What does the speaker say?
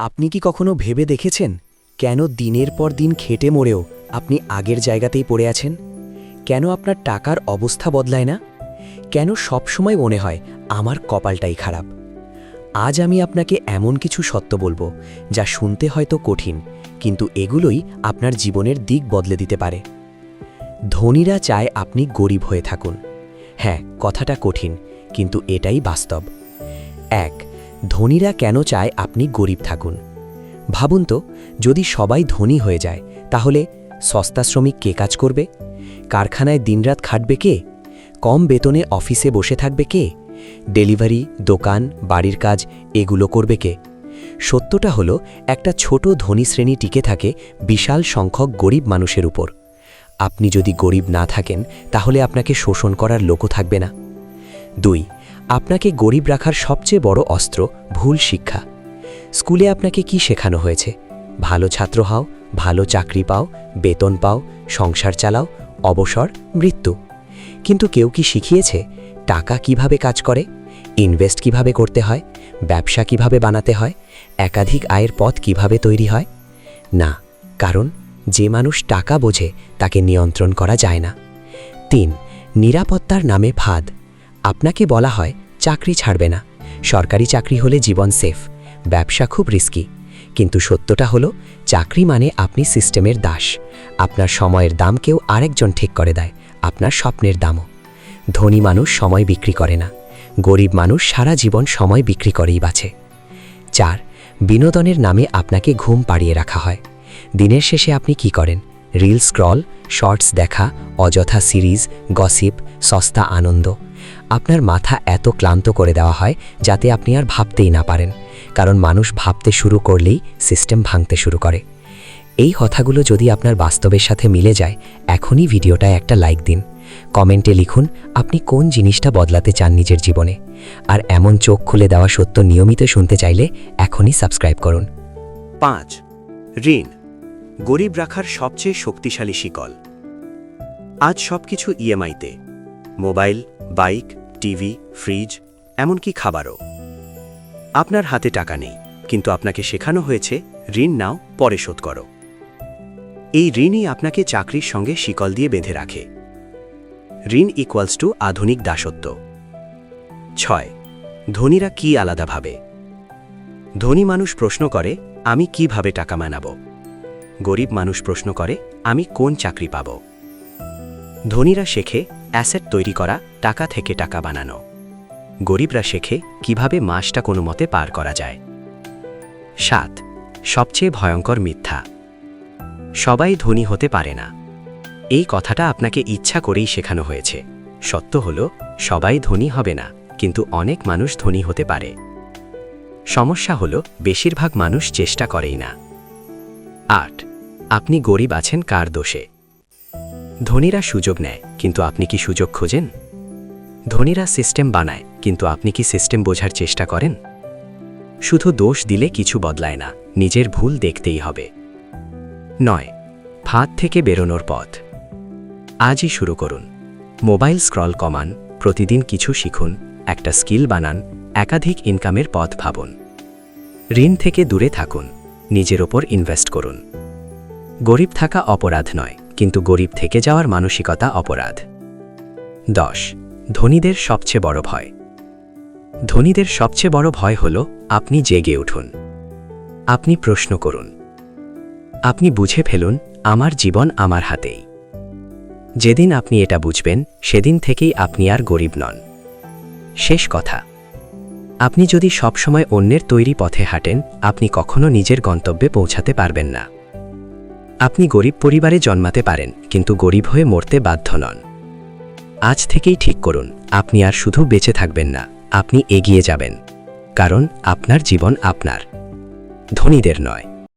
আপনি কি কখনো ভেবে দেখেছেন কেন দিনের পর দিন খেটে মরেও আপনি আগের জায়গাতেই পড়ে আছেন? কেন আপনার টাকার অবস্থা বদলায় না? কেন সবসময় মনে হয় আমার কপালটাই খারাপ? আজ আমি আপনাকে এমন কিছু সত্য বলবো যা শুনতে হয়তো কঠিন, কিন্তু এগুলোই আপনার জীবনের দিক বদলে দিতে পারে। ধনীরা চায় আপনি গরিব হয়ে থাকুন। হ্যাঁ, কথাটা কঠিন, কিন্তু এটাই বাস্তব। 1. ধনীরা কেন চায় আপনি গরিব থাকুন? ভাবুন তো, যদি সবাই ধনী হয়ে যায় তাহলে সস্তা শ্রমিক কে কাজ করবে? কারখানায় দিনরাত খাটবে কে? কম বেতনে অফিসে বসে থাকবে কে? ডেলিভারি, দোকান, বাড়ির কাজ এগুলো করবে কে? সত্যটা হলো, একটা ছোট ধনী শ্রেণী টিকে থাকে বিশাল সংখ্যক গরিব মানুষের উপর। আপনি যদি গরিব না থাকেন তাহলে আপনাকে শোষণ করার লোকও থাকবে না। 2. আপনাকে গরিব রাখার সবচেয়ে বড় অস্ত্র ভুল শিক্ষা। স্কুলে আপনাকে কি শেখানো হয়েছে? ভালো ছাত্র হও, ভালো চাকরি পাও, বেতন পাও, সংসার চালাও, অবসর, মৃত্যু। কিন্তু কেউ কি শিখিয়েছে টাকা কিভাবে কাজ করে, ইনভেস্ট কিভাবে করতে হয়, ব্যবসা কিভাবে বানাতে হয়, একাধিক আয়ের পথ কিভাবে তৈরি হয়? না, কারণ যে মানুষ টাকা বোঝে তাকে নিয়ন্ত্রণ করা যায় না। 3. নিরাপত্তার নামে ফাঁদ। আপনাকে বলা হয় চাকরি ছাড়বে না, সরকারি চাকরি হলে জীবন সেফ, ব্যবসা খুব রিস্কি। কিন্তু সত্যটা হলো, চাকরি মানে আপনি সিস্টেমের দাস। আপনার সময়ের দাম কেউ আরেকজন ঠিক করে দেয়, আপনার স্বপ্নের দামও। ধনী মানুষ সময় বিক্রি করে না, গরিব মানুষ সারা জীবন সময় বিক্রি করেই বাঁচে। 4. বিনোদনের নামে আপনাকে ঘুম পাড়িয়ে রাখা হয়। দিনের শেষে আপনি কি করেন? রিল স্ক্রল, শর্টস দেখা, অযথা সিরিজ, গসিপ, সস্তা আনন্দ। আপনার মাথা এত ক্লান্ত করে দেওয়া হয় যাতে আপনি আর ভাবতেই না পারেন, কারণ মানুষ ভাবতে শুরু করলেই সিস্টেম ভাঙতে শুরু করে। এই কথাগুলো যদি আপনার বাস্তবের সাথে মিলে যায়, এখনই ভিডিওটায় একটা লাইক দিন। কমেন্টে লিখুন আপনি কোন জিনিসটা বদলাতে চান নিজের জীবনে। আর এমন চোখ খুলে দেওয়া সত্য নিয়মিত শুনতে চাইলে এখনই সাবস্ক্রাইব করুন। 5. ঋণ, গরিব রাখার সবচেয়ে শক্তিশালী শিকল। আজ সবকিছু ইএমআইতে, মোবাইল, বাইক, টিভি, ফ্রিজ, এমনকি খাবারও। আপনার হাতে টাকা নেই, কিন্তু আপনাকে শেখানো হয়েছে ঋণ নাও, পরে শোধ করো। এই ঋণই আপনাকে চাকরির সঙ্গে শিকল দিয়ে বেঁধে রাখে। ঋণ ইকুয়ালস টু আধুনিক দাসত্ব। 6. ধনীরা কি আলাদা ভাবে? ধনী মানুষ প্রশ্ন করে, আমি কিভাবে টাকা মানাব? গরিব মানুষ প্রশ্ন করে, আমি কোন চাকরি পাব? ধনীরা শেখে অ্যাসেট তৈরি করা, টাকা থেকে টাকা বানানো। গরিবরা শেখে কিভাবে মাসটা কোনো মতে পার করা যায়। 7. সবচেয়ে ভয়ঙ্কর মিথ্যা। সবাই ধনী হতে পারে না। এই কথাটা আপনাকে ইচ্ছা করেই শেখানো হয়েছে। সত্য হলো, সবাই ধনী হবে না, কিন্তু অনেক মানুষ ধনী হতে পারে। সমস্যা হলো, বেশিরভাগ মানুষ চেষ্টা করেই না। 8. আপনি গরিব আছেন কার দোষে? ধনীরা সুযোগ নেয়, কিন্তু আপনি কি সুযোগ খোঁজেন? ধনীরা সিস্টেম বানায়, কিন্তু আপনি কি সিস্টেম বোঝার চেষ্টা করেন? শুধু দোষ দিলে কিছু বদলায় না, নিজের ভুল দেখতেই হবে। 9. ফাঁদ থেকে বেরোনোর পথ। আজই শুরু করুন। মোবাইল স্ক্রল কমান, প্রতিদিন কিছু শিখুন, একটা স্কিল বানান, একাধিক ইনকামের পথ ভাবুন। ঋণ থেকে দূরে থাকুন, নিজের ওপর ইনভেস্ট করুন। গরিব থাকা অপরাধ নয়, কিন্তু গরিব থেকে যাওয়ার মানসিকতা অপরাধ। 10. ধনীদের সবচেয়ে বড় ভয়। ধনীদের সবচেয়ে বড় ভয় হল আপনি জেগে উঠুন। আপনি প্রশ্ন করুন, আপনি বুঝে ফেলুন, আমার জীবন আমার হাতেই। যেদিন আপনি এটা বুঝবেন, সেদিন থেকেই আপনি আর গরিব নন। শেষ কথা, আপনি যদি সবসময় অন্যের তৈরি পথে হাঁটেন, আপনি কখনো নিজের গন্তব্যে পৌঁছাতে পারবেন না। আপনি গরিব পরিবারে জন্মাতে পারেন, কিন্তু গরিব হয়ে মরতে বাধ্য নন। আজ থেকেই ঠিক করুন, আপনি আর শুধু বেঁচে থাকবেন না, আপনি এগিয়ে যাবেন, কারণ আপনার জীবন আপনার, ধনীদের নয়।